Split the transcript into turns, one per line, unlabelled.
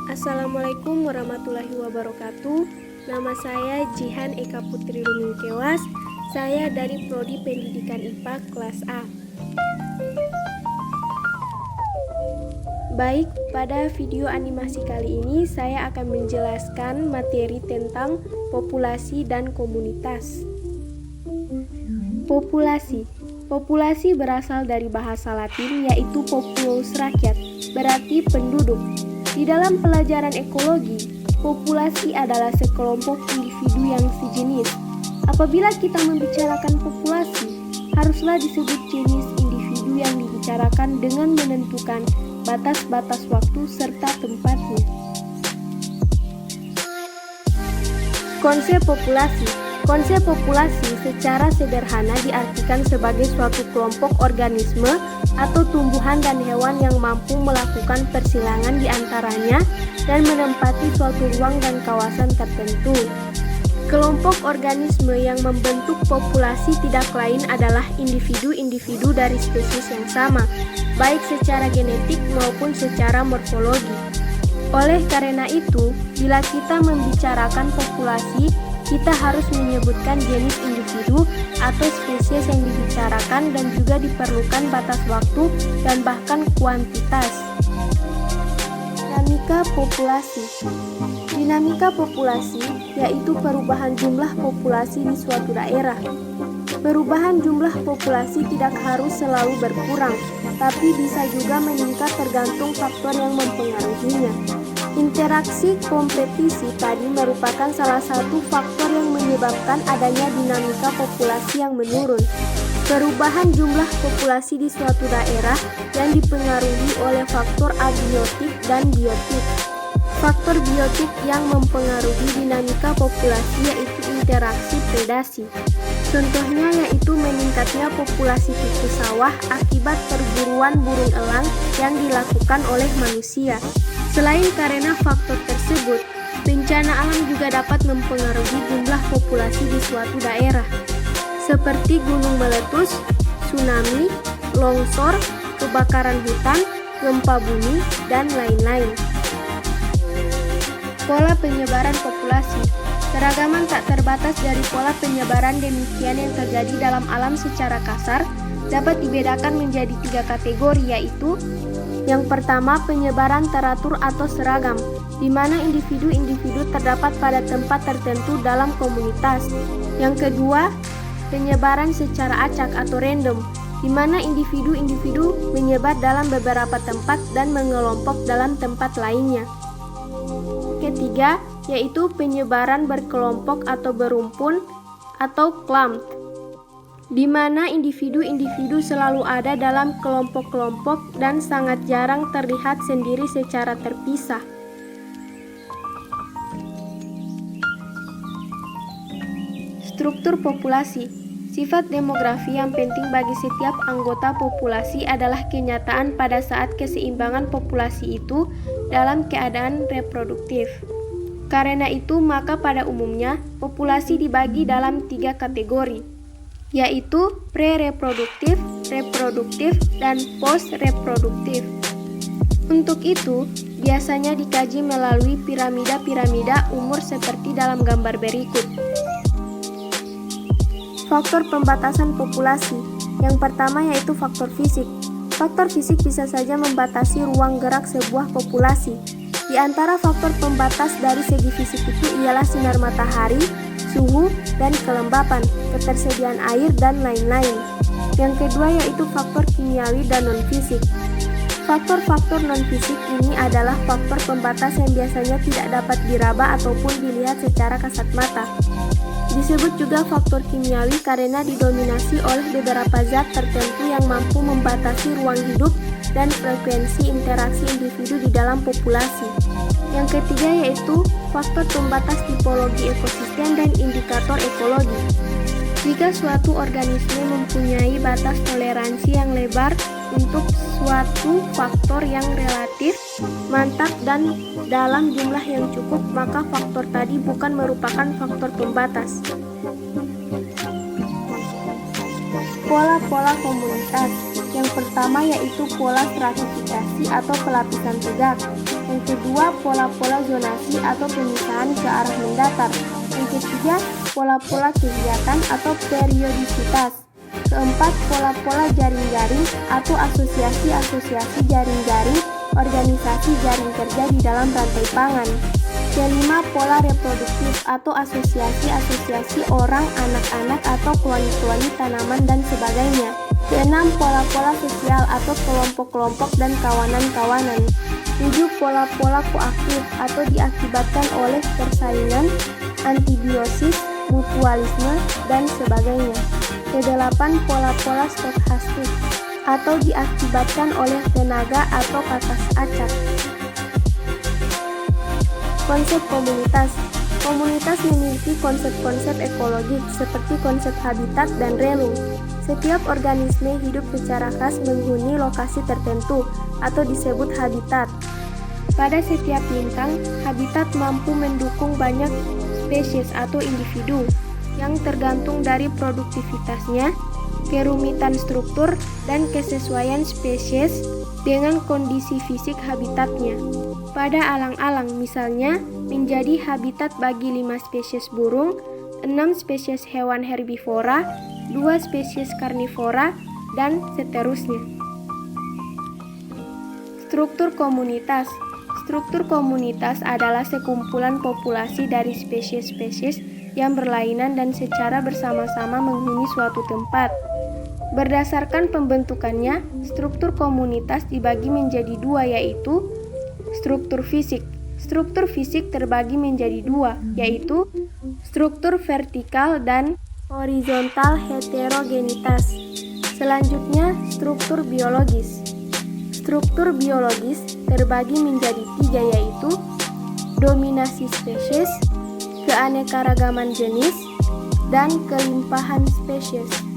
Assalamualaikum warahmatullahi wabarakatuh. Nama saya Jihan Eka Putri Rumingkewas. Saya dari Prodi Pendidikan IPA kelas A. Baik, pada video animasi kali ini saya akan menjelaskan materi tentang populasi dan komunitas. Populasi. Populasi berasal dari bahasa Latin yaitu populus rakyat, berarti penduduk. Di dalam pelajaran ekologi, populasi adalah sekelompok individu yang sejenis. Apabila kita membicarakan populasi, haruslah disebut jenis individu yang dibicarakan dengan menentukan batas-batas waktu serta tempatnya. Konsep populasi. Konsep populasi secara sederhana diartikan sebagai suatu kelompok organisme atau tumbuhan dan hewan yang mampu melakukan persilangan di antaranya dan menempati suatu ruang dan kawasan tertentu. Kelompok organisme yang membentuk populasi tidak lain adalah individu-individu dari spesies yang sama, baik secara genetik maupun secara morfologi. Oleh karena itu, bila kita membicarakan populasi, kita harus menyebutkan jenis individu atau spesies yang dibicarakan dan juga diperlukan batas waktu dan bahkan kuantitas. Dinamika populasi. Dinamika populasi yaitu perubahan jumlah populasi di suatu daerah. Perubahan jumlah populasi tidak harus selalu berkurang, tapi bisa juga meningkat tergantung faktor yang mempengaruhinya. Interaksi kompetisi tadi merupakan salah satu faktor yang menyebabkan adanya dinamika populasi yang menurun. Perubahan jumlah populasi di suatu daerah yang dipengaruhi oleh faktor abiotik dan biotik. Faktor biotik yang mempengaruhi dinamika populasi yaitu interaksi predasi. Contohnya yaitu meningkatnya populasi tikus sawah akibat perburuan burung elang yang dilakukan oleh manusia. Selain karena faktor tersebut, bencana alam juga dapat mempengaruhi jumlah populasi di suatu daerah, seperti gunung meletus, tsunami, longsor, kebakaran hutan, gempa bumi, dan lain-lain. Pola penyebaran populasi. Keragaman tak terbatas dari pola penyebaran demikian yang terjadi dalam alam secara kasar dapat dibedakan menjadi 3 kategori, yaitu yang pertama, penyebaran teratur atau seragam, di mana individu-individu terdapat pada tempat tertentu dalam komunitas. Yang kedua, penyebaran secara acak atau random, di mana individu-individu menyebar dalam beberapa tempat dan mengelompok dalam tempat lainnya. Ketiga, yaitu penyebaran berkelompok atau berumpun atau clumped, di mana individu-individu selalu ada dalam kelompok-kelompok dan sangat jarang terlihat sendiri secara terpisah. Struktur populasi. Sifat demografi yang penting bagi setiap anggota populasi adalah kenyataan pada saat keseimbangan populasi itu dalam keadaan reproduktif. Karena itu, maka pada umumnya populasi dibagi dalam 3 kategori, yaitu pre-reproduktif, reproduktif, dan post-reproduktif. Untuk itu, biasanya dikaji melalui piramida-piramida umur seperti dalam gambar berikut. Faktor pembatasan populasi. Yang pertama yaitu faktor fisik. Faktor fisik bisa saja membatasi ruang gerak sebuah populasi. Di antara faktor pembatas dari segi fisik itu ialah sinar matahari, suhu, dan kelembapan, ketersediaan air, dan lain-lain. Yang kedua yaitu faktor kimiawi dan non-fisik. Faktor-faktor non-fisik ini adalah faktor pembatas yang biasanya tidak dapat diraba ataupun dilihat secara kasat mata. Disebut juga faktor kimiawi karena didominasi oleh beberapa zat tertentu yang mampu membatasi ruang hidup dan frekuensi interaksi individu di dalam populasi. Yang ketiga yaitu faktor pembatas tipologi ekosistem dan indikator ekologi. Jika suatu organisme mempunyai batas toleransi yang lebar untuk suatu faktor yang relatif mantap dan dalam jumlah yang cukup, maka faktor tadi bukan merupakan faktor pembatas. Pola-pola komunitas. Yang pertama yaitu pola stratifikasi atau pelapisan tegak. Yang kedua, pola-pola zonasi atau pemisahan ke arah mendatar. Yang ketiga, pola-pola kegiatan atau periodisitas. Keempat, pola-pola jaring-jaring atau asosiasi-asosiasi jaring-jaring, organisasi jaring kerja di dalam rantai pangan. Kelima, pola reproduktif atau asosiasi-asosiasi orang, anak-anak atau kloni-kloni tanaman dan sebagainya. Keenam, pola-pola sosial atau kelompok-kelompok dan kawanan-kawanan. 7. Pola-pola koaktif atau diakibatkan oleh persaingan, antibiosis, mutualisme, dan sebagainya. Kedelapan, pola-pola stokhastik atau diakibatkan oleh tenaga atau kakas acak. Konsep komunitas. Komunitas memiliki konsep-konsep ekologik seperti konsep habitat dan relung. Setiap organisme hidup secara khas menghuni lokasi tertentu atau disebut habitat. Pada setiap bintang, habitat mampu mendukung banyak spesies atau individu yang tergantung dari produktivitasnya, kerumitan struktur, dan kesesuaian spesies dengan kondisi fisik habitatnya. Pada alang-alang misalnya, menjadi habitat bagi 5 spesies burung, 6 spesies hewan herbivora, 2 spesies karnivora, dan seterusnya. Struktur komunitas. Struktur komunitas adalah sekumpulan populasi dari spesies-spesies yang berlainan dan secara bersama-sama menghuni suatu tempat. Berdasarkan pembentukannya, struktur komunitas dibagi menjadi dua, yaitu struktur fisik. Struktur fisik terbagi menjadi dua, yaitu struktur vertikal dan horizontal heterogenitas. Selanjutnya, struktur biologis. Struktur biologis terbagi menjadi tiga, yaitu dominasi spesies, keanekaragaman jenis, dan kelimpahan spesies.